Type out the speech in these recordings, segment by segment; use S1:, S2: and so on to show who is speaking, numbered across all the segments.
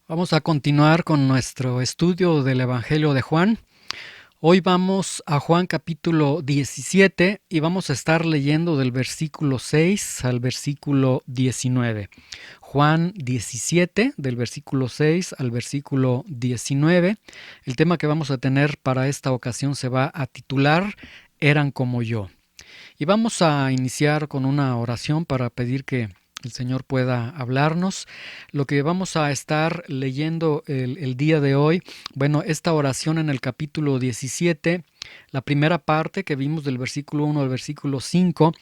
S1: Vamos a continuar con nuestro estudio del Evangelio de Juan. Hoy vamos a Juan capítulo 17 y vamos a estar leyendo del versículo 6 al versículo 19. Juan 17, del versículo 6 al versículo 19. El tema que vamos a tener para esta ocasión se va a titular Eran como yo. Y vamos a iniciar con una oración para pedir que el Señor pueda hablarnos. Lo que vamos a estar leyendo el día de hoy, bueno, esta oración en el capítulo 17, la primera parte que vimos del versículo 1 al versículo 5,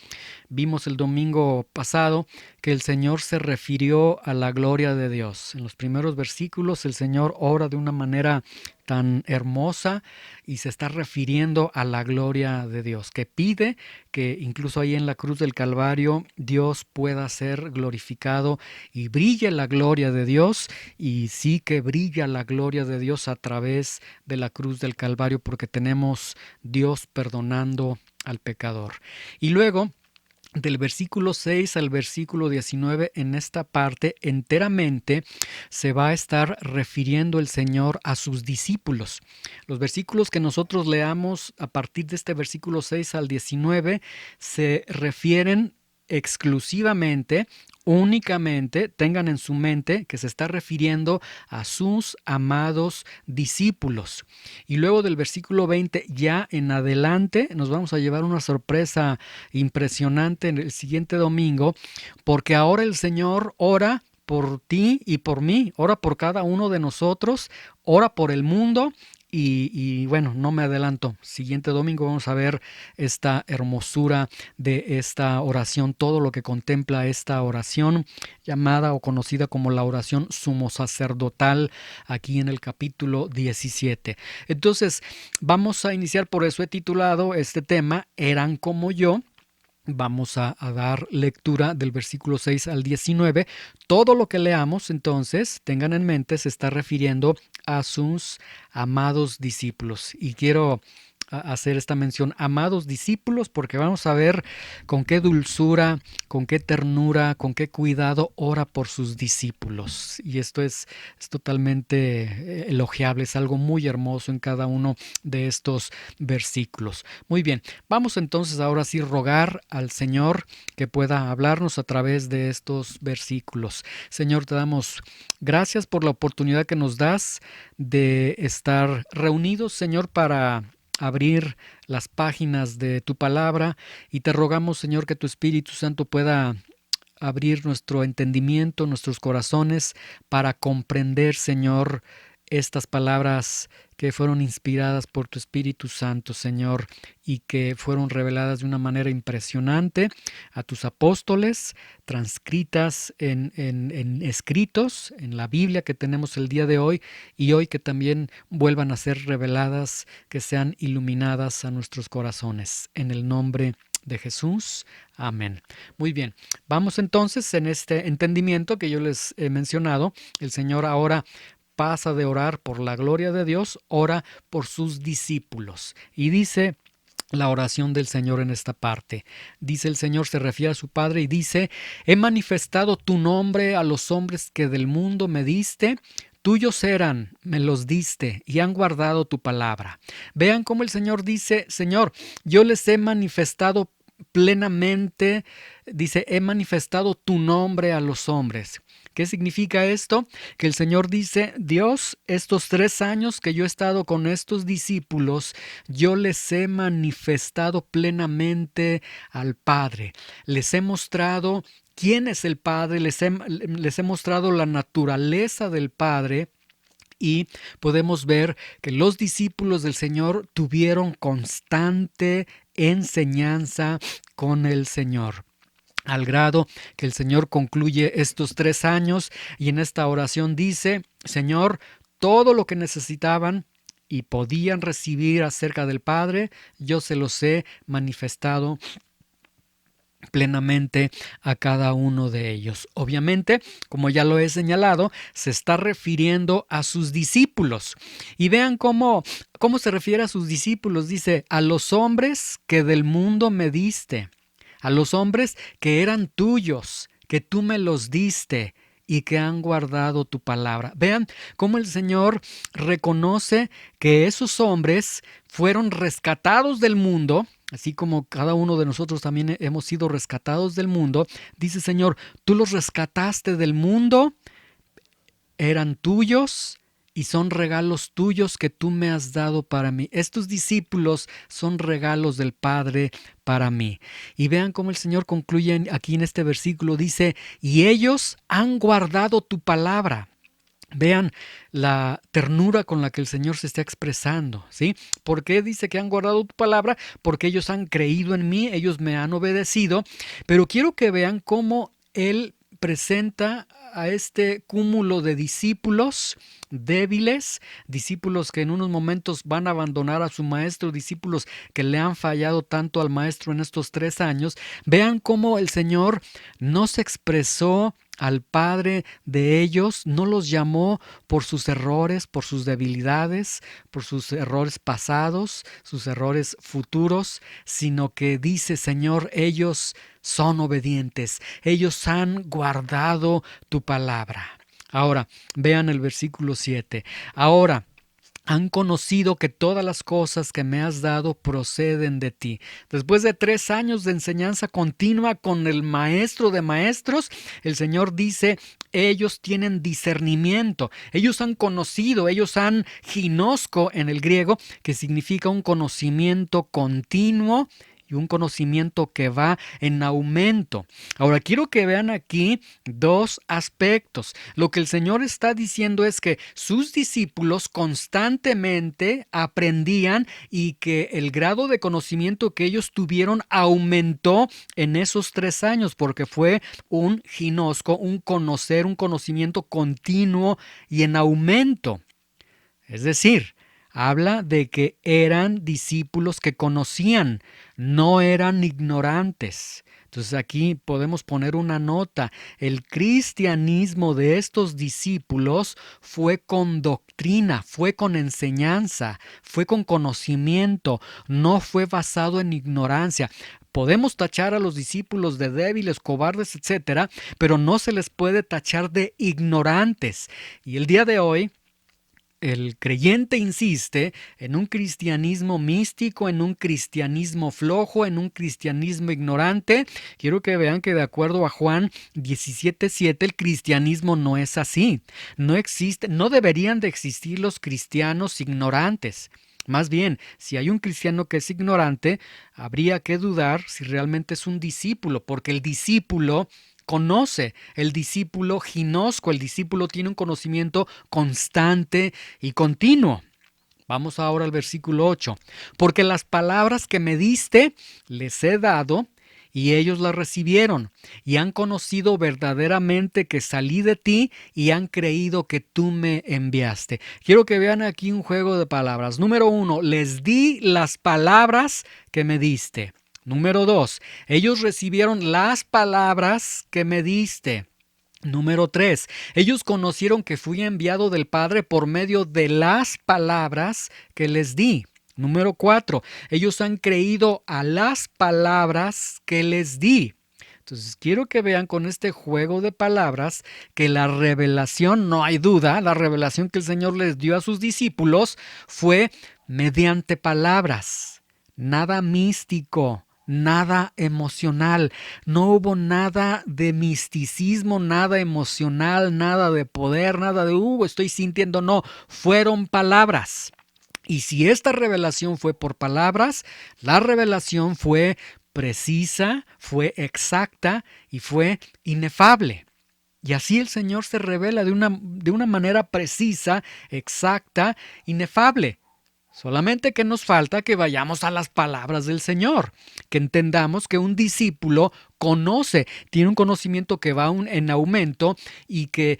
S1: vimos el domingo pasado que el Señor se refirió a la gloria de Dios. En los primeros versículos el Señor ora de una manera tan hermosa y se está refiriendo a la gloria de Dios, que pide que incluso ahí en la cruz del Calvario Dios pueda ser glorificado y brille la gloria de Dios, y sí que brilla la gloria de Dios a través de la cruz del Calvario, porque tenemos Dios perdonando al pecador. Y luego del versículo 6 al versículo 19, en esta parte enteramente se va a estar refiriendo el Señor a sus discípulos. Los versículos que nosotros leamos a partir de este versículo 6 al 19 se refieren exclusivamente, únicamente, tengan en su mente que se está refiriendo a sus amados discípulos. Y luego del versículo 20 ya en adelante nos vamos a llevar una sorpresa impresionante en el siguiente domingo, porque ahora el Señor ora por ti y por mí, ora por cada uno de nosotros, ora por el mundo. Y bueno, no me adelanto. Siguiente domingo vamos a ver esta hermosura de esta oración, todo lo que contempla esta oración llamada o conocida como la oración sumo sacerdotal aquí en el capítulo 17. Entonces, vamos a iniciar, por eso he titulado este tema Eran como yo. Vamos a dar lectura del versículo 6 al 19. Todo lo que leamos, entonces, tengan en mente, se está refiriendo a sus amados discípulos. Y quiero hacer esta mención, amados discípulos, porque vamos a ver con qué dulzura, con qué ternura, con qué cuidado ora por sus discípulos. Y esto es totalmente elogiable, es algo muy hermoso en cada uno de estos versículos. Muy bien, vamos entonces ahora sí rogar al Señor que pueda hablarnos a través de estos versículos. Señor, te damos gracias por la oportunidad que nos das de estar reunidos, Señor, para abrir las páginas de tu palabra, y te rogamos, Señor, que tu Espíritu Santo pueda abrir nuestro entendimiento, nuestros corazones, para comprender, Señor, estas palabras que fueron inspiradas por tu Espíritu Santo, Señor, y que fueron reveladas de una manera impresionante a tus apóstoles, transcritas en escritos, en la Biblia que tenemos el día de hoy, y hoy que también vuelvan a ser reveladas, que sean iluminadas a nuestros corazones. En el nombre de Jesús. Amén. Muy bien. Vamos entonces en este entendimiento que yo les he mencionado. El Señor ahora pasa de orar por la gloria de Dios, ora por sus discípulos. Y dice la oración del Señor en esta parte. Dice el Señor, se refiere a su Padre y dice: he manifestado tu nombre a los hombres que del mundo me diste. Tuyos eran, me los diste, y han guardado tu palabra. Vean cómo el Señor dice: Señor, yo les he manifestado plenamente, dice, he manifestado tu nombre a los hombres. ¿Qué significa esto? Que el Señor dice: Dios, estos 3 años que yo he estado con estos discípulos, yo les he manifestado plenamente al Padre. Les he mostrado quién es el Padre, les he mostrado la naturaleza del Padre. Y podemos ver que los discípulos del Señor tuvieron constante enseñanza con el Señor, al grado que el Señor concluye estos 3 años y en esta oración dice: Señor, todo lo que necesitaban y podían recibir acerca del Padre, yo se los he manifestado plenamente a cada uno de ellos. Obviamente, como ya lo he señalado, se está refiriendo a sus discípulos. Y vean cómo se refiere a sus discípulos. Dice: a los hombres que del mundo me diste, a los hombres que eran tuyos, que tú me los diste, y que han guardado tu palabra. Vean cómo el Señor reconoce que esos hombres fueron rescatados del mundo, así como cada uno de nosotros también hemos sido rescatados del mundo. Dice, Señor, tú los rescataste del mundo, eran tuyos y son regalos tuyos que tú me has dado para mí. Estos discípulos son regalos del Padre para mí. Y vean cómo el Señor concluye aquí en este versículo. Dice, y ellos han guardado tu palabra. Vean la ternura con la que el Señor se está expresando, ¿sí? ¿Por qué dice que han guardado tu palabra? Porque ellos han creído en mí, ellos me han obedecido, pero quiero que vean cómo Él presenta a este cúmulo de discípulos débiles, discípulos que en unos momentos van a abandonar a su maestro, discípulos que le han fallado tanto al maestro en estos 3 años. Vean cómo el Señor no se expresó al Padre de ellos, no los llamó por sus errores, por sus debilidades, por sus errores pasados, sus errores futuros, sino que dice, Señor, ellos son obedientes, ellos han guardado tu palabra. Ahora, vean el versículo 7. Ahora, han conocido que todas las cosas que me has dado proceden de ti. Después de 3 años de enseñanza continua con el maestro de maestros, el Señor dice, ellos tienen discernimiento, ellos han conocido, ellos han ginosco en el griego, que significa un conocimiento continuo y un conocimiento que va en aumento. Ahora, quiero que vean aquí 2 aspectos. Lo que el Señor está diciendo es que sus discípulos constantemente aprendían y que el grado de conocimiento que ellos tuvieron aumentó en esos 3 años, porque fue un ginosco, un conocer, un conocimiento continuo y en aumento. Es decir, habla de que eran discípulos que conocían, no eran ignorantes. Entonces aquí podemos poner una nota. El cristianismo de estos discípulos fue con doctrina, fue con enseñanza, fue con conocimiento, no fue basado en ignorancia. Podemos tachar a los discípulos de débiles, cobardes, etcétera, pero no se les puede tachar de ignorantes. Y el día de hoy, el creyente insiste en un cristianismo místico, en un cristianismo flojo, en un cristianismo ignorante. Quiero que vean que de acuerdo a Juan 17:7, el cristianismo no es así. No existe, no deberían de existir los cristianos ignorantes. Más bien, si hay un cristiano que es ignorante, habría que dudar si realmente es un discípulo, porque el discípulo conoce, el discípulo ginosco, el discípulo tiene un conocimiento constante y continuo. Vamos ahora al versículo 8. Porque las palabras que me diste les he dado y ellos las recibieron y han conocido verdaderamente que salí de ti y han creído que tú me enviaste. Quiero que vean aquí un juego de palabras. Número 1, les di las palabras que me diste. Número 2, ellos recibieron las palabras que me diste. Número 3, ellos conocieron que fui enviado del Padre por medio de las palabras que les di. Número 4, ellos han creído a las palabras que les di. Entonces quiero que vean con este juego de palabras que la revelación, no hay duda, la revelación que el Señor les dio a sus discípulos fue mediante palabras, nada místico. Nada emocional, no hubo nada de misticismo, nada emocional, nada de poder, nada de estoy sintiendo, no, fueron palabras. Y si esta revelación fue por palabras, la revelación fue precisa, fue exacta y fue inefable. Y así el Señor se revela de una manera precisa, exacta, inefable. Solamente que nos falta que vayamos a las palabras del Señor, que entendamos que un discípulo conoce, tiene un conocimiento que va en aumento y que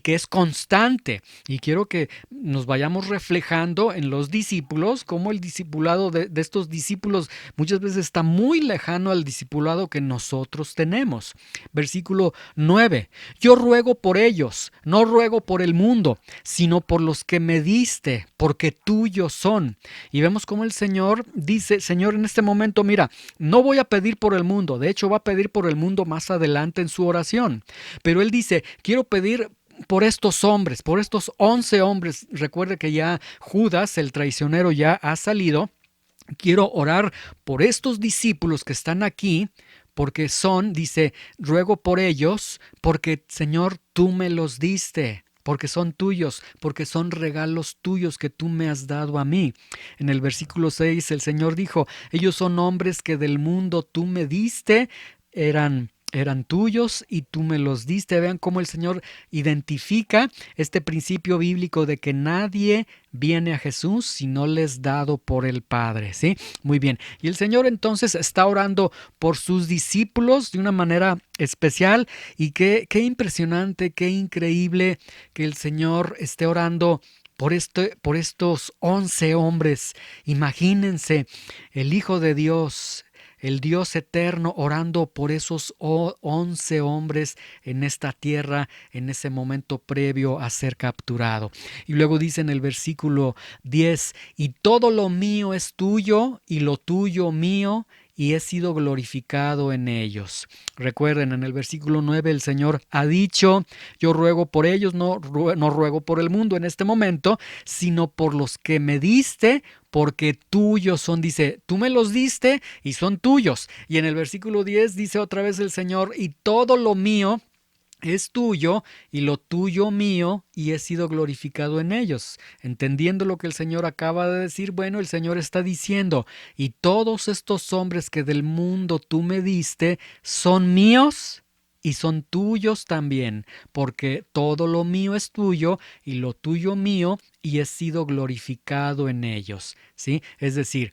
S1: es constante. Y quiero que nos vayamos reflejando en los discípulos, como el discipulado de estos discípulos muchas veces está muy lejano al discipulado que nosotros tenemos. Versículo 9. Yo ruego por ellos, no ruego por el mundo, sino por los que me diste, porque tuyos son. Y vemos cómo el Señor dice, Señor, en este momento, mira, no voy a pedir por el mundo. De hecho, hecho va a pedir por el mundo más adelante en su oración. Pero él dice, quiero pedir por estos hombres, por estos 11 hombres. Recuerde que ya Judas, el traicionero, ya ha salido. Quiero orar por estos discípulos que están aquí, porque son, dice, ruego por ellos, porque Señor, tú me los diste, porque son tuyos, porque son regalos tuyos que tú me has dado a mí. En el versículo 6 el Señor dijo, ellos son hombres que del mundo tú me diste, eran tuyos y tú me los diste. Vean cómo el Señor identifica este principio bíblico de que nadie viene a Jesús si no le es dado por el Padre, ¿sí? Muy bien. Y el Señor entonces está orando por sus discípulos de una manera especial y qué impresionante, qué increíble que el Señor esté orando por estos 11 hombres. Imagínense, el Hijo de Dios, el Dios eterno, orando por esos 11 hombres en esta tierra en ese momento previo a ser capturado. Y luego dice en el versículo 10, y todo lo mío es tuyo y lo tuyo mío, y he sido glorificado en ellos. Recuerden, en el versículo 9 el Señor ha dicho, yo ruego por ellos, no ruego por el mundo en este momento, sino por los que me diste, porque tuyos son. Dice, tú me los diste y son tuyos. Y en el versículo 10 dice otra vez el Señor, y todo lo mío es tuyo y lo tuyo mío, y he sido glorificado en ellos. Entendiendo lo que el Señor acaba de decir, bueno, el Señor está diciendo, y todos estos hombres que del mundo tú me diste son míos y son tuyos también, porque todo lo mío es tuyo y lo tuyo mío, y he sido glorificado en ellos. ¿Sí? Es decir,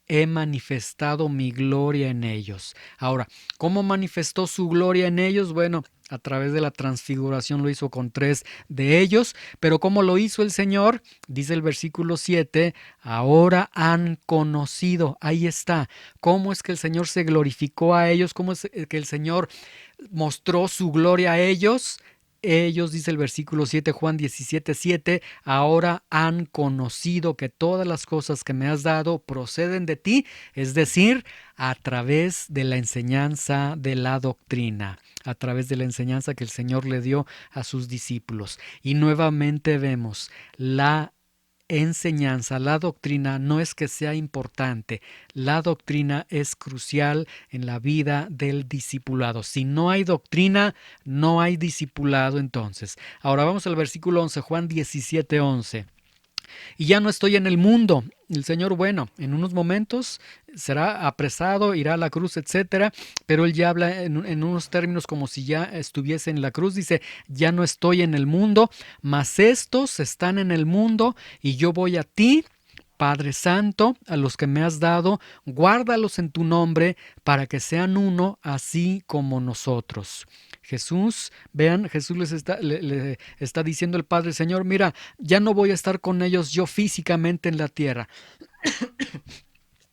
S1: he manifestado mi gloria en ellos. Ahora, ¿cómo manifestó su gloria en ellos? Bueno, a través de la transfiguración lo hizo con 3 de ellos, pero ¿cómo lo hizo el Señor? Dice el versículo 7, ahora han conocido, ahí está, cómo es que el Señor se glorificó a ellos, cómo es que el Señor mostró su gloria a ellos. Ellos, dice el versículo 7, Juan 17:7, ahora han conocido que todas las cosas que me has dado proceden de ti, es decir, a través de la enseñanza de la doctrina, a través de la enseñanza que el Señor le dio a sus discípulos. Y nuevamente vemos la enseñanza, la doctrina no es que sea importante, la doctrina es crucial en la vida del discipulado. Si no hay doctrina, no hay discipulado entonces. Ahora vamos al versículo 11, Juan 17:11. Y ya no estoy en el mundo. El Señor, bueno, en unos momentos será apresado, irá a la cruz, etcétera, pero él ya habla en unos términos como si ya estuviese en la cruz. Dice, ya no estoy en el mundo, mas estos están en el mundo y yo voy a ti. Padre Santo, a los que me has dado, guárdalos en tu nombre para que sean uno, así como nosotros. Jesús, vean, Jesús le está diciendo el Padre, Señor, mira, ya no voy a estar con ellos yo físicamente en la tierra.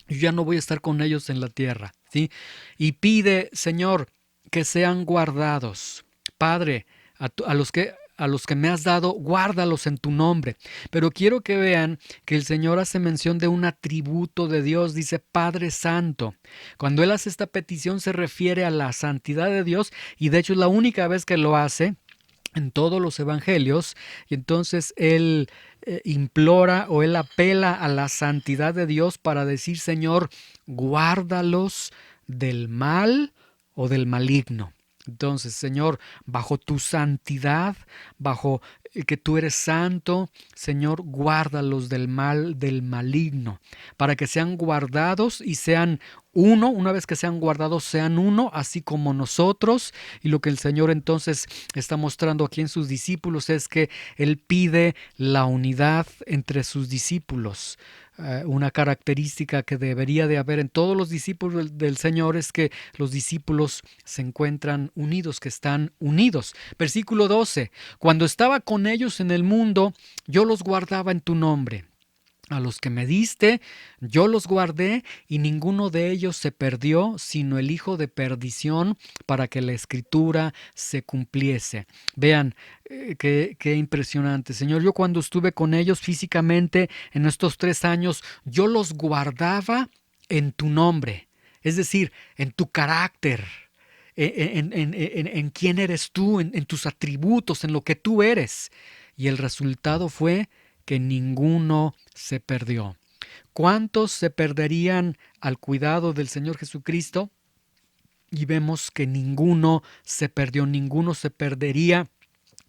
S1: Yo ya no voy a estar con ellos en la tierra, ¿sí? Y pide, Señor, que sean guardados. Padre, a los que me has dado, guárdalos en tu nombre. Pero quiero que vean que el Señor hace mención de un atributo de Dios, dice Padre Santo. Cuando Él hace esta petición se refiere a la santidad de Dios, y de hecho es la única vez que lo hace en todos los evangelios, y entonces Él implora o Él apela a la santidad de Dios para decir, Señor, guárdalos del mal o del maligno. Entonces, Señor, bajo tu santidad, bajo que tú eres santo, Señor, guárdalos del mal, del maligno, para que sean guardados y sean uno. Una vez que sean guardados, sean uno, así como nosotros. Y lo que el Señor entonces está mostrando aquí en sus discípulos es que Él pide la unidad entre sus discípulos. Una característica que debería de haber en todos los discípulos del Señor es que los discípulos se encuentran unidos, que están unidos. Versículo 12, cuando estaba con ellos en el mundo, yo los guardaba en tu nombre. A los que me diste, yo los guardé, y ninguno de ellos se perdió, sino el hijo de perdición, para que la escritura se cumpliese. Vean, qué impresionante. Señor, yo cuando estuve con ellos físicamente en estos 3 años, yo los guardaba en tu nombre. es decir, en tu carácter, en quién eres tú, en tus atributos, en lo que tú eres. Y el resultado fue que ninguno se perdió. ¿Cuántos se perderían al cuidado del Señor Jesucristo? Y vemos que ninguno se perdió, ninguno se perdería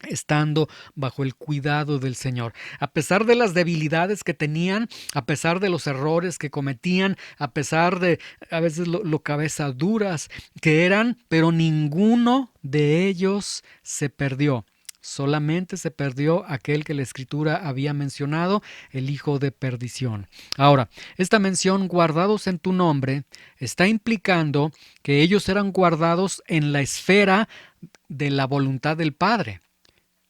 S1: estando bajo el cuidado del Señor. A pesar de las debilidades que tenían, a pesar de los errores que cometían, a pesar de a veces lo cabezaduras que eran, pero ninguno de ellos se perdió. Solamente se perdió aquel que la Escritura había mencionado, el hijo de perdición. Ahora, esta mención, guardados en tu nombre, está implicando que ellos eran guardados en la esfera de la voluntad del Padre.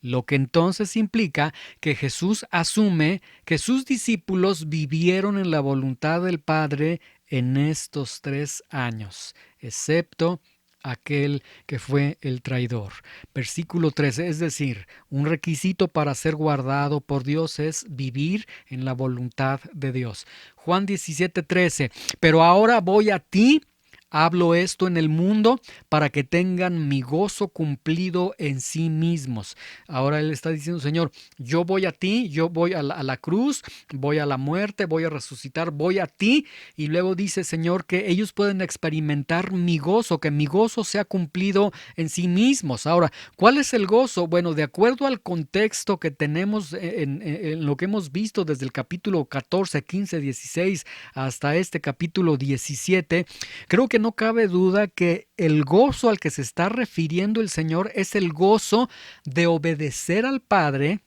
S1: Lo que entonces implica que Jesús asume que sus discípulos vivieron en la voluntad del Padre en estos 3 años, excepto aquel que fue el traidor. Versículo 13, es decir, un requisito para ser guardado por Dios es vivir en la voluntad de Dios. Juan 17:13, pero ahora voy a ti. Hablo esto en el mundo para que tengan mi gozo cumplido en sí mismos. Ahora él está diciendo, Señor, yo voy a ti, yo voy a la cruz, voy a la muerte, voy a resucitar, voy a ti. Y luego dice, Señor, que ellos pueden experimentar mi gozo, que mi gozo sea cumplido en sí mismos. Ahora, ¿cuál es el gozo? Bueno, de acuerdo al contexto que tenemos en lo que hemos visto desde el capítulo 14, 15, 16 hasta este capítulo 17, creo que no cabe duda que el gozo al que se está refiriendo el Señor es el gozo de obedecer al Padre,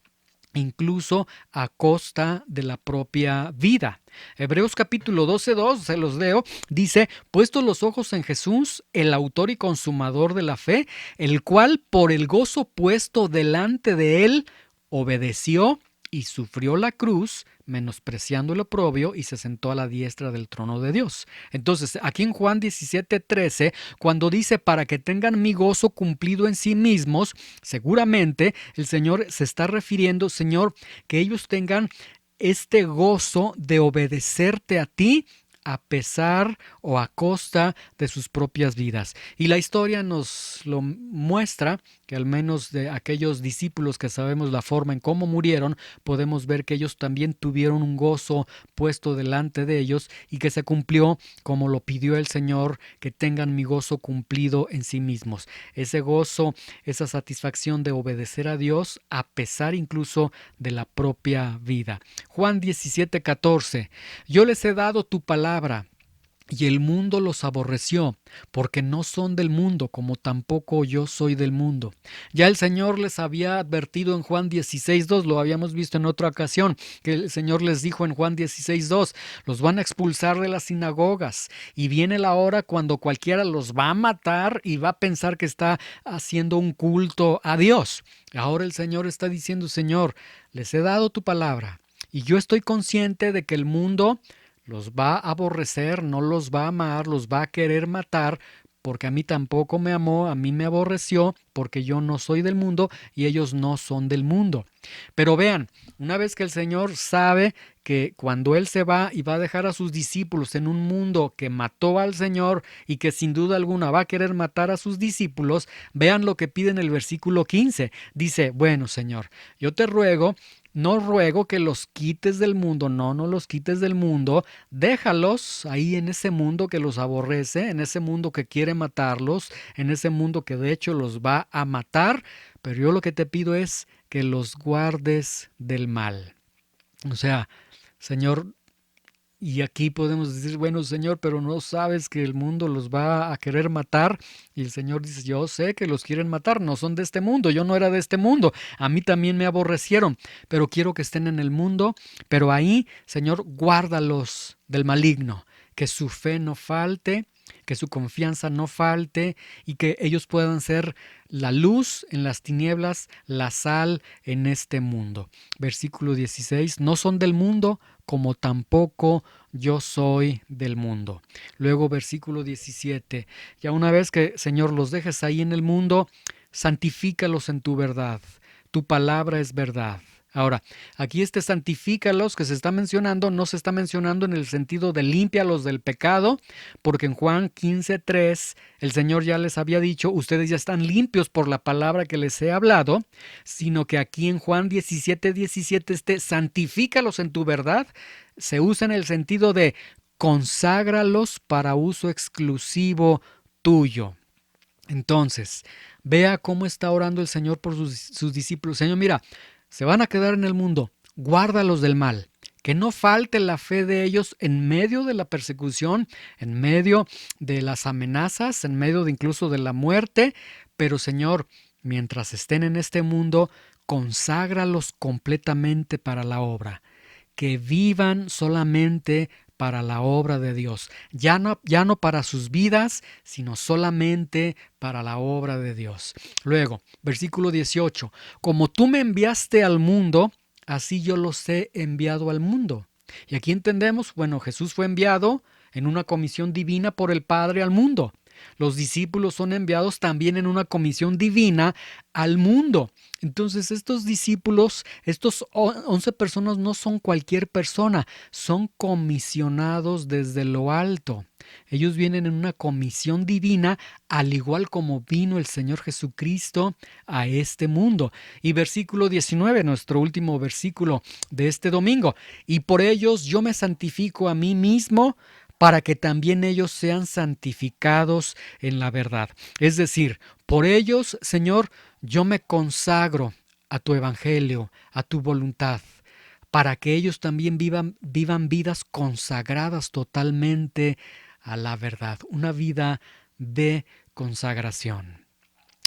S1: incluso a costa de la propia vida. Hebreos capítulo 12:2, se los leo, dice, puestos los ojos en Jesús, el autor y consumador de la fe, el cual por el gozo puesto delante de él, obedeció y sufrió la cruz, menospreciando el oprobio, y se sentó a la diestra del trono de Dios. Entonces, aquí en Juan 17:13, cuando dice para que tengan mi gozo cumplido en sí mismos, seguramente el Señor se está refiriendo, Señor, que ellos tengan este gozo de obedecerte a ti, a pesar o a costa de sus propias vidas. Y la historia nos lo muestra, que al menos de aquellos discípulos que sabemos la forma en cómo murieron, podemos ver que ellos también tuvieron un gozo puesto delante de ellos y que se cumplió como lo pidió el Señor, que tengan mi gozo cumplido en sí mismos. Ese gozo, esa satisfacción de obedecer a Dios a pesar incluso de la propia vida. Juan 17:14, yo les he dado tu palabra, y el mundo los aborreció, porque no son del mundo, como tampoco yo soy del mundo. Ya el Señor les había advertido en Juan 16:2, lo habíamos visto en otra ocasión, que el Señor les dijo en Juan 16:2, los van a expulsar de las sinagogas, y viene la hora cuando cualquiera los va a matar y va a pensar que está haciendo un culto a Dios. Ahora el Señor está diciendo, Señor, les he dado tu palabra, y yo estoy consciente de que el mundo los va a aborrecer, no los va a amar, los va a querer matar, porque a mí tampoco me amó, a mí me aborreció, porque yo no soy del mundo y ellos no son del mundo. Pero vean, una vez que el Señor sabe que cuando Él se va y va a dejar a sus discípulos en un mundo que mató al Señor y que sin duda alguna va a querer matar a sus discípulos, vean lo que pide en el versículo 15. Dice, bueno, Señor, yo te ruego, no ruego que los quites del mundo, no los quites del mundo, déjalos ahí en ese mundo que los aborrece, en ese mundo que quiere matarlos, en ese mundo que de hecho los va a matar, pero yo lo que te pido es que los guardes del mal. O sea, Señor, y aquí podemos decir, bueno, Señor, pero no sabes que el mundo los va a querer matar. Y el Señor dice, yo sé que los quieren matar, no son de este mundo, yo no era de este mundo, a mí también me aborrecieron, pero quiero que estén en el mundo, pero ahí, Señor, guárdalos del maligno, que su fe no falte, que su confianza no falte y que ellos puedan ser la luz en las tinieblas, la sal en este mundo. Versículo 16, no son del mundo como tampoco yo soy del mundo. Luego versículo 17, ya una vez que, Señor, los dejes ahí en el mundo, santifícalos en tu verdad. Tu palabra es verdad. Ahora, aquí santifícalos que se está mencionando, no se está mencionando en el sentido de límpialos del pecado, porque en Juan 15:3 el Señor ya les había dicho, ustedes ya están limpios por la palabra que les he hablado, sino que aquí en Juan 17:17 santifícalos en tu verdad, se usa en el sentido de conságralos para uso exclusivo tuyo. Entonces, vea cómo está orando el Señor por sus discípulos. Señor, mira, se van a quedar en el mundo, guárdalos del mal. Que no falte la fe de ellos en medio de la persecución, en medio de las amenazas, en medio de incluso de la muerte. Pero Señor, mientras estén en este mundo, conságralos completamente para la obra. Que vivan solamente para la obra de Dios, ya no para sus vidas, sino solamente para la obra de Dios. Luego, versículo 18, como tú me enviaste al mundo, así yo los he enviado al mundo. Y aquí entendemos, bueno, Jesús fue enviado en una comisión divina por el Padre al mundo. Los discípulos son enviados también en una comisión divina al mundo. Entonces estos discípulos, estos 11 personas no son cualquier persona, son comisionados desde lo alto. Ellos vienen en una comisión divina, al igual como vino el Señor Jesucristo a este mundo. Y versículo 19, nuestro último versículo de este domingo. Y por ellos yo me santifico a mí mismo, para que también ellos sean santificados en la verdad. Es decir, por ellos, Señor, yo me consagro a tu evangelio, a tu voluntad, para que ellos también vivan vidas consagradas totalmente a la verdad, una vida de consagración.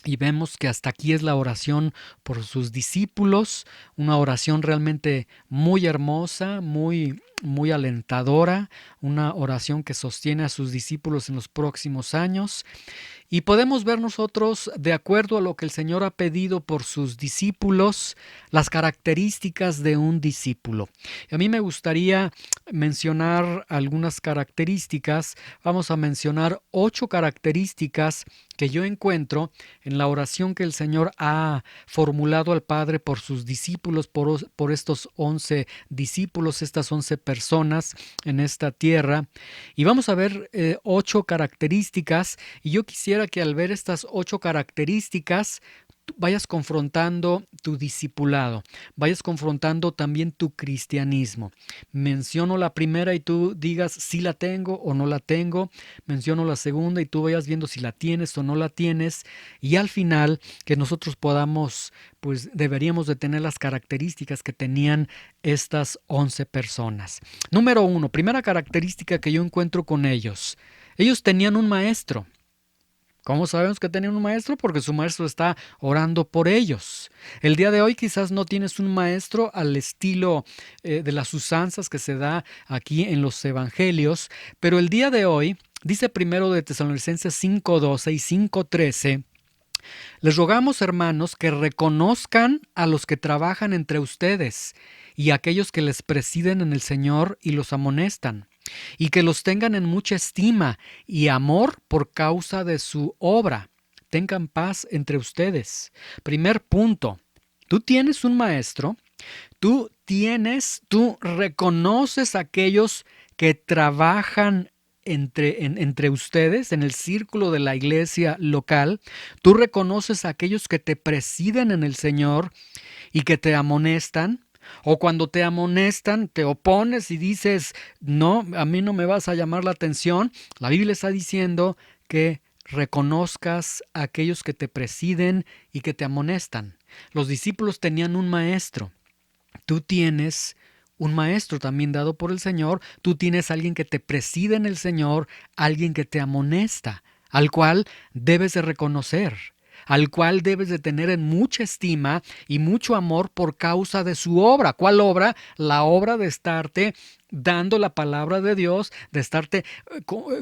S1: Y vemos que hasta aquí es la oración por sus discípulos, una oración realmente muy hermosa, muy alentadora, una oración que sostiene a sus discípulos en los próximos años. Y podemos ver nosotros, de acuerdo a lo que el Señor ha pedido por sus discípulos, las características de un discípulo. Y a mí me gustaría mencionar algunas características. Vamos a mencionar 8 características que yo encuentro en la oración que el Señor ha formulado al Padre por sus discípulos, por estos 11 discípulos, estas 11 personas en esta tierra. Y vamos a ver 8 características, y yo quisiera que al ver estas 8 características vayas confrontando tu discipulado, vayas confrontando también tu cristianismo. Menciono la primera y tú digas si la tengo o no la tengo. Menciono la segunda y tú vayas viendo si la tienes o no la tienes. Y al final que nosotros podamos, pues deberíamos de tener las características que tenían estas 11 personas. Número 1, primera característica que yo encuentro con ellos. Ellos tenían un maestro. ¿Cómo sabemos que tenían un maestro? Porque su maestro está orando por ellos. El día de hoy quizás no tienes un maestro al estilo de las usanzas que se da aquí en los evangelios, pero el día de hoy, dice primero de Tesalonicenses 5:12 y 5:13, les rogamos, hermanos, que reconozcan a los que trabajan entre ustedes y a aquellos que les presiden en el Señor y los amonestan, y que los tengan en mucha estima y amor por causa de su obra. Tengan paz entre ustedes. Primer punto, tú tienes un maestro, tú reconoces a aquellos que trabajan entre ustedes, en el círculo de la iglesia local. Tú reconoces a aquellos que te presiden en el Señor y que te amonestan. O cuando te amonestan, te opones y dices, no, a mí no me vas a llamar la atención. La Biblia está diciendo que reconozcas a aquellos que te presiden y que te amonestan. Los discípulos tenían un maestro. Tú tienes un maestro también dado por el Señor. Tú tienes alguien que te preside en el Señor, alguien que te amonesta, al cual debes de reconocer, al cual debes de tener en mucha estima y mucho amor por causa de su obra. ¿Cuál obra? La obra de estarte dando la palabra de Dios, de estarte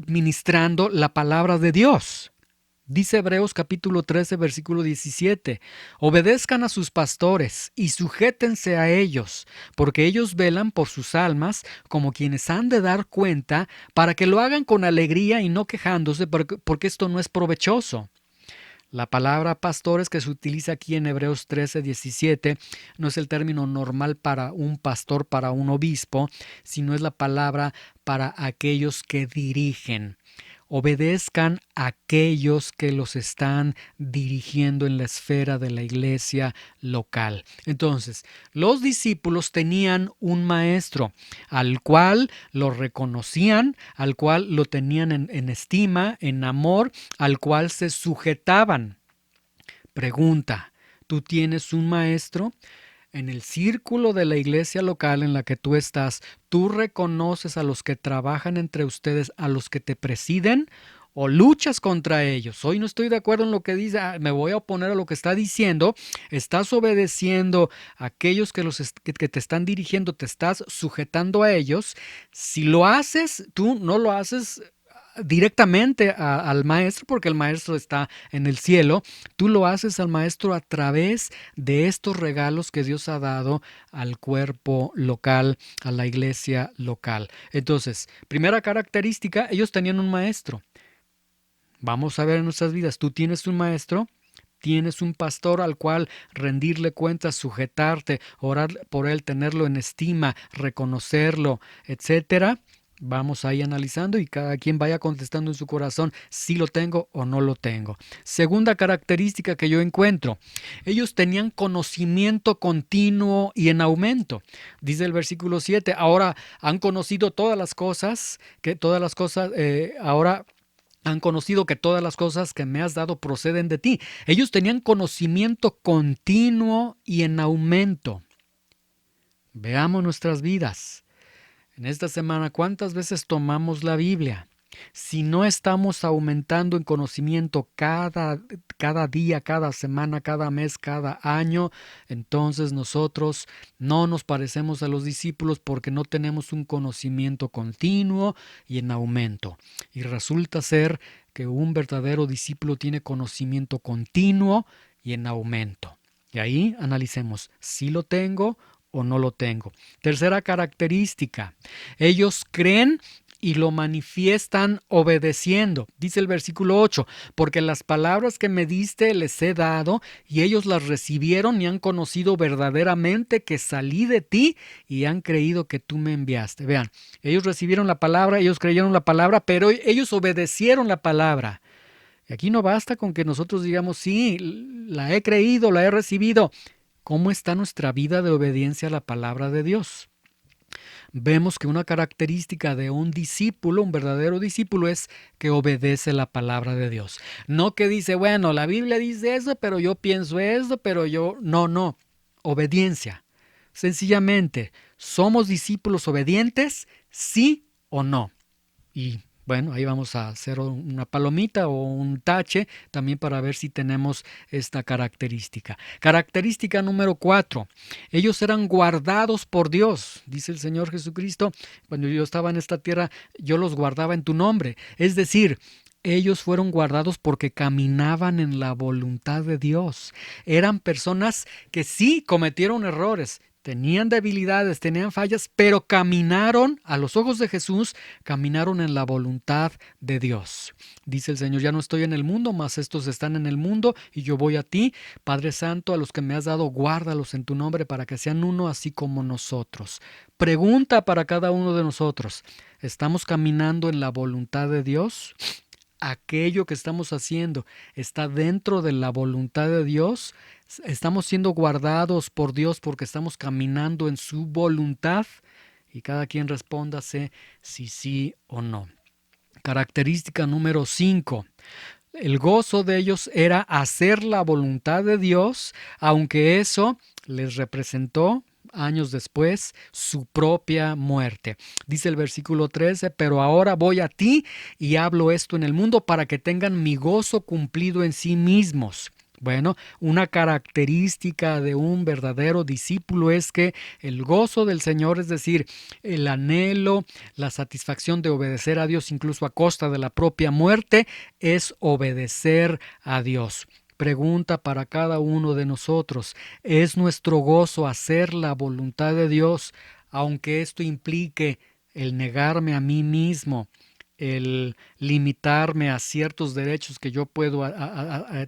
S1: ministrando la palabra de Dios. Dice Hebreos capítulo 13, versículo 17, obedezcan a sus pastores y sujétense a ellos, porque ellos velan por sus almas como quienes han de dar cuenta, para que lo hagan con alegría y no quejándose, porque esto no es provechoso. La palabra pastores que se utiliza aquí en Hebreos 13:17 no es el término normal para un pastor, para un obispo, sino es la palabra para aquellos que dirigen. Obedezcan a aquellos que los están dirigiendo en la esfera de la iglesia local. Entonces, los discípulos tenían un maestro al cual lo reconocían, al cual lo tenían en estima, en amor, al cual se sujetaban. Pregunta, ¿tú tienes un maestro? En el círculo de la iglesia local en la que tú estás, ¿tú reconoces a los que trabajan entre ustedes, a los que te presiden, o luchas contra ellos? Hoy no estoy de acuerdo en lo que dice, me voy a oponer a lo que está diciendo. Estás obedeciendo a aquellos que te están dirigiendo, te estás sujetando a ellos. Si lo haces, tú no lo haces directamente al maestro, porque el maestro está en el cielo. Tú lo haces al maestro a través de estos regalos que Dios ha dado al cuerpo local, a la iglesia local. Entonces, primera característica, ellos tenían un maestro. Vamos a ver en nuestras vidas, tú tienes un maestro. Tienes un pastor al cual rendirle cuentas, sujetarte, orar por él, tenerlo en estima, reconocerlo, etcétera. Vamos ahí analizando y cada quien vaya contestando en su corazón si lo tengo o no lo tengo. Segunda característica que yo encuentro, ellos tenían conocimiento continuo y en aumento. Dice el versículo 7, ahora han conocido todas las cosas, ahora han conocido que todas las cosas que me has dado proceden de ti. Ellos tenían conocimiento continuo y en aumento. Veamos nuestras vidas. En esta semana, ¿cuántas veces tomamos la Biblia? Si no estamos aumentando en conocimiento cada día, cada semana, cada mes, cada año, entonces nosotros no nos parecemos a los discípulos porque no tenemos un conocimiento continuo y en aumento. Y resulta ser que un verdadero discípulo tiene conocimiento continuo y en aumento. Y ahí analicemos si lo tengo o no lo tengo. Tercera característica, ellos creen y lo manifiestan obedeciendo. Dice el versículo 8, porque las palabras que me diste les he dado y ellos las recibieron y han conocido verdaderamente que salí de ti y han creído que tú me enviaste. Vean, ellos recibieron la palabra, ellos creyeron la palabra, pero ellos obedecieron la palabra. Y aquí no basta con que nosotros digamos, sí, la he creído, la he recibido. ¿Cómo está nuestra vida de obediencia a la palabra de Dios? Vemos que una característica de un discípulo, un verdadero discípulo, es que obedece la palabra de Dios. No que dice, bueno, la Biblia dice eso, pero yo pienso eso, pero yo... No. Obediencia. Sencillamente, ¿somos discípulos obedientes? ¿Sí o no? Y bueno, ahí vamos a hacer una palomita o un tache también para ver si tenemos esta característica. Característica número 4. Ellos eran guardados por Dios. Dice el Señor Jesucristo, cuando yo estaba en esta tierra, yo los guardaba en tu nombre. Es decir, ellos fueron guardados porque caminaban en la voluntad de Dios. Eran personas que sí cometieron errores. Tenían debilidades, tenían fallas, pero caminaron a los ojos de Jesús, caminaron en la voluntad de Dios. Dice el Señor, ya no estoy en el mundo, mas estos están en el mundo y yo voy a ti. Padre Santo, a los que me has dado, guárdalos en tu nombre para que sean uno así como nosotros. Pregunta para cada uno de nosotros, ¿estamos caminando en la voluntad de Dios? ¿Aquello que estamos haciendo está dentro de la voluntad de Dios? ¿Estamos siendo guardados por Dios porque estamos caminando en su voluntad? Y cada quien respóndase si sí o no. Característica número 5. El gozo de ellos era hacer la voluntad de Dios, aunque eso les representó años después su propia muerte. Dice el versículo 13, pero ahora voy a ti y hablo esto en el mundo para que tengan mi gozo cumplido en sí mismos. Bueno, una característica de un verdadero discípulo es que el gozo del Señor, es decir, el anhelo, la satisfacción de obedecer a Dios incluso a costa de la propia muerte, es obedecer a Dios. Pregunta para cada uno de nosotros, ¿es nuestro gozo hacer la voluntad de Dios, aunque esto implique el negarme a mí mismo, el limitarme a ciertos derechos que yo puedo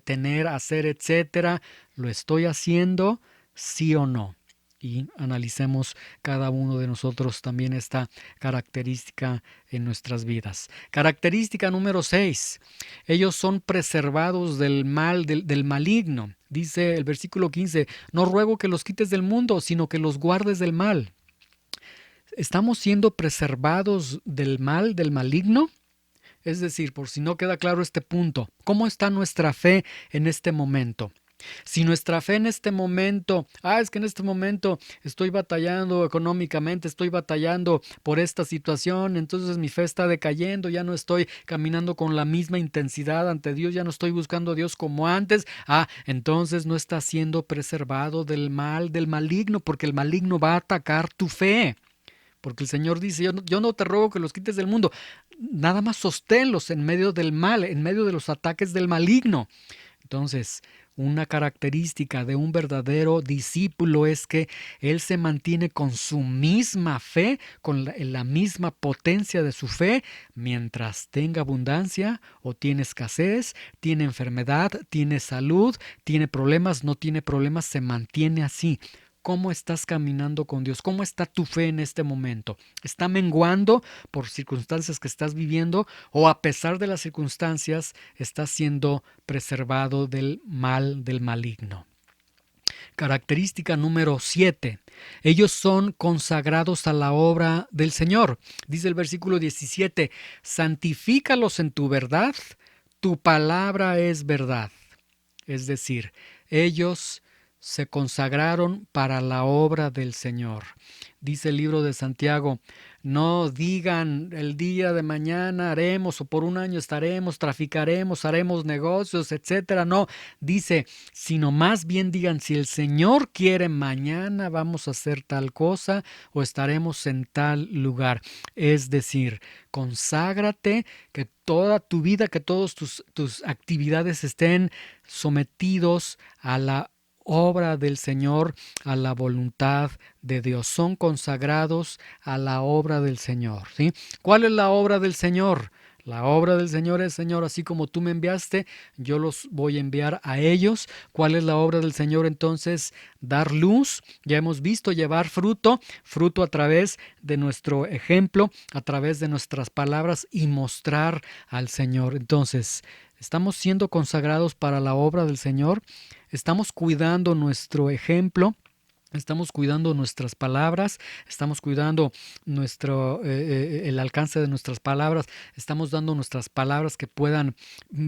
S1: tener, hacer, etcétera, ¿lo estoy haciendo? ¿Sí o no? Y analicemos cada uno de nosotros también esta característica en nuestras vidas. Característica número 6. Ellos son preservados del mal, del maligno. Dice el versículo 15, no ruego que los quites del mundo, sino que los guardes del mal. ¿Estamos siendo preservados del mal, del maligno? Es decir, por si no queda claro este punto, ¿cómo está nuestra fe en este momento? Si nuestra fe en este momento, es que en este momento estoy batallando económicamente, estoy batallando por esta situación, entonces mi fe está decayendo, ya no estoy caminando con la misma intensidad ante Dios, ya no estoy buscando a Dios como antes, entonces no está siendo preservado del mal, del maligno, porque el maligno va a atacar tu fe. Porque el Señor dice, yo no te ruego que los quites del mundo, nada más sosténlos en medio del mal, en medio de los ataques del maligno. Entonces, una característica de un verdadero discípulo es que él se mantiene con su misma fe, con la misma potencia de su fe, mientras tenga abundancia o tiene escasez, tiene enfermedad, tiene salud, tiene problemas, no tiene problemas, se mantiene así. ¿Cómo estás caminando con Dios? ¿Cómo está tu fe en este momento? ¿Está menguando por circunstancias que estás viviendo o a pesar de las circunstancias estás siendo preservado del mal, del maligno? Característica número 7. Ellos son consagrados a la obra del Señor. Dice el versículo 17, santifícalos en tu verdad, tu palabra es verdad. Es decir, ellos se consagraron para la obra del Señor. Dice el libro de Santiago, no digan el día de mañana haremos o por un año estaremos, traficaremos, haremos negocios, etcétera. No, dice, sino más bien digan, si el Señor quiere mañana vamos a hacer tal cosa o estaremos en tal lugar. Es decir, conságrate, que toda tu vida, que todas tus actividades estén sometidos a la obra del Señor, a la voluntad de Dios. Son consagrados a la obra del Señor, ¿sí? ¿Cuál es la obra del Señor? La obra del Señor es, Señor, así como tú me enviaste, yo los voy a enviar a ellos. ¿Cuál es la obra del Señor entonces? Dar luz, ya hemos visto, llevar fruto, fruto a través de nuestro ejemplo, a través de nuestras palabras y mostrar al Señor. Entonces, ¿estamos siendo consagrados para la obra del Señor? ¿Estamos cuidando nuestro ejemplo? Estamos cuidando nuestras palabras, estamos cuidando el alcance de nuestras palabras, estamos dando nuestras palabras que puedan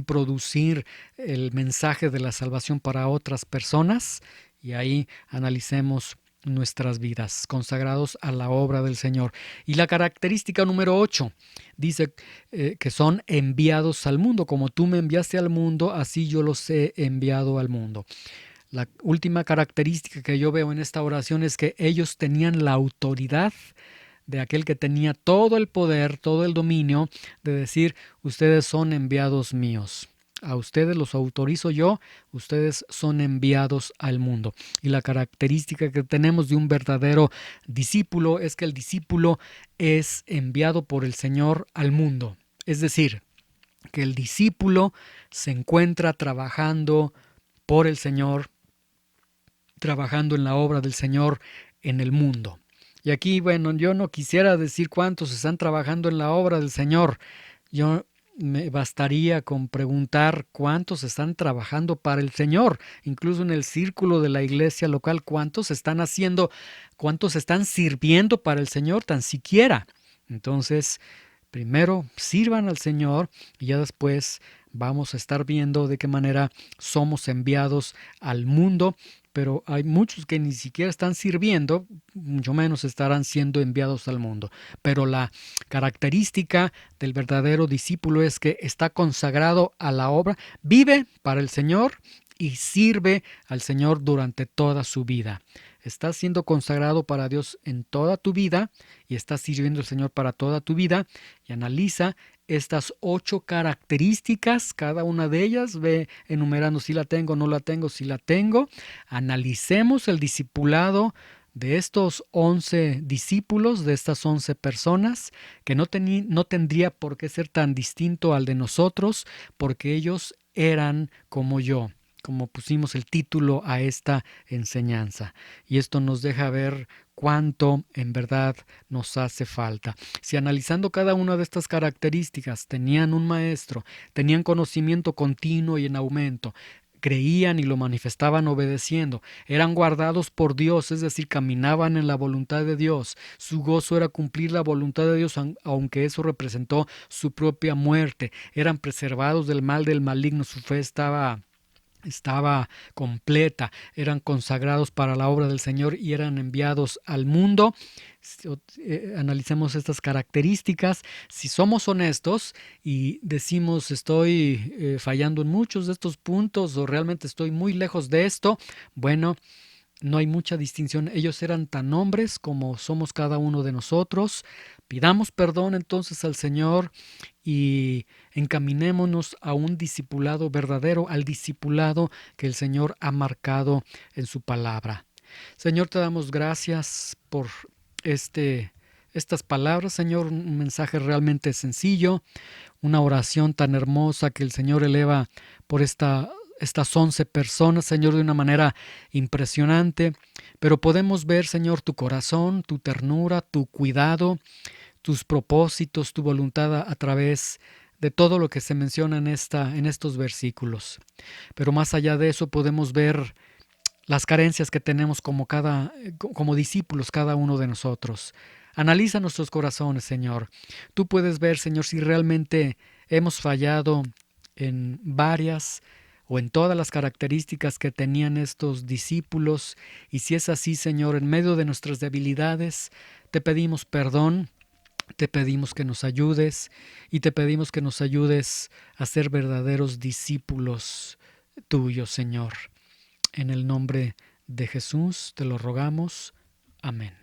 S1: producir el mensaje de la salvación para otras personas. Y ahí analicemos nuestras vidas, consagrados a la obra del Señor. Y la característica número 8 dice que son enviados al mundo. Como tú me enviaste al mundo, así yo los he enviado al mundo. La última característica que yo veo en esta oración es que ellos tenían la autoridad de aquel que tenía todo el poder, todo el dominio, de decir, ustedes son enviados míos. A ustedes los autorizo yo, ustedes son enviados al mundo. Y la característica que tenemos de un verdadero discípulo es que el discípulo es enviado por el Señor al mundo. Es decir, que el discípulo se encuentra trabajando por el Señor, trabajando en la obra del Señor en el mundo. Y aquí, bueno, yo no quisiera decir cuántos están trabajando en la obra del Señor. Yo me bastaría con preguntar cuántos están trabajando para el Señor, incluso en el círculo de la iglesia local, cuántos están haciendo, cuántos están sirviendo para el Señor, tan siquiera. Entonces, primero sirvan al Señor y ya después vamos a estar viendo de qué manera somos enviados al mundo, pero hay muchos que ni siquiera están sirviendo, mucho menos estarán siendo enviados al mundo. Pero la característica del verdadero discípulo es que está consagrado a la obra, vive para el Señor y sirve al Señor durante toda su vida. Estás siendo consagrado para Dios en toda tu vida y estás sirviendo al Señor para toda tu vida. Y analiza estas 8 características, cada una de ellas, ve enumerando si la tengo, no la tengo, si la tengo. Analicemos el discipulado de estos 11 discípulos, de estas 11 personas, que no tendría por qué ser tan distinto al de nosotros, porque ellos eran como yo, como pusimos el título a esta enseñanza. Y esto nos deja ver cuánto en verdad nos hace falta. Si analizando cada una de estas características tenían un maestro, tenían conocimiento continuo y en aumento, creían y lo manifestaban obedeciendo, eran guardados por Dios, es decir, caminaban en la voluntad de Dios, su gozo era cumplir la voluntad de Dios, aunque eso representó su propia muerte, eran preservados del mal del maligno, su fe estaba completa, eran consagrados para la obra del Señor y eran enviados al mundo. Analicemos estas características. Si somos honestos y decimos estoy fallando en muchos de estos puntos o realmente estoy muy lejos de esto, bueno, no hay mucha distinción. Ellos eran tan hombres como somos cada uno de nosotros. Pidamos perdón entonces al Señor y encaminémonos a un discipulado verdadero, al discipulado que el Señor ha marcado en su palabra. Señor, te damos gracias por estas palabras, Señor, un mensaje realmente sencillo, una oración tan hermosa que el Señor eleva por estas 11 personas, Señor, de una manera impresionante, pero podemos ver, Señor, tu corazón, tu ternura, tu cuidado, tus propósitos, tu voluntad a través de todo lo que se menciona en estos versículos. Pero más allá de eso podemos ver las carencias que tenemos como discípulos, cada uno de nosotros. Analiza nuestros corazones, Señor. Tú puedes ver, Señor, si realmente hemos fallado en varias o en todas las características que tenían estos discípulos. Y si es así, Señor, en medio de nuestras debilidades, te pedimos perdón, te pedimos que nos ayudes y te pedimos que nos ayudes a ser verdaderos discípulos tuyos, Señor. En el nombre de Jesús te lo rogamos. Amén.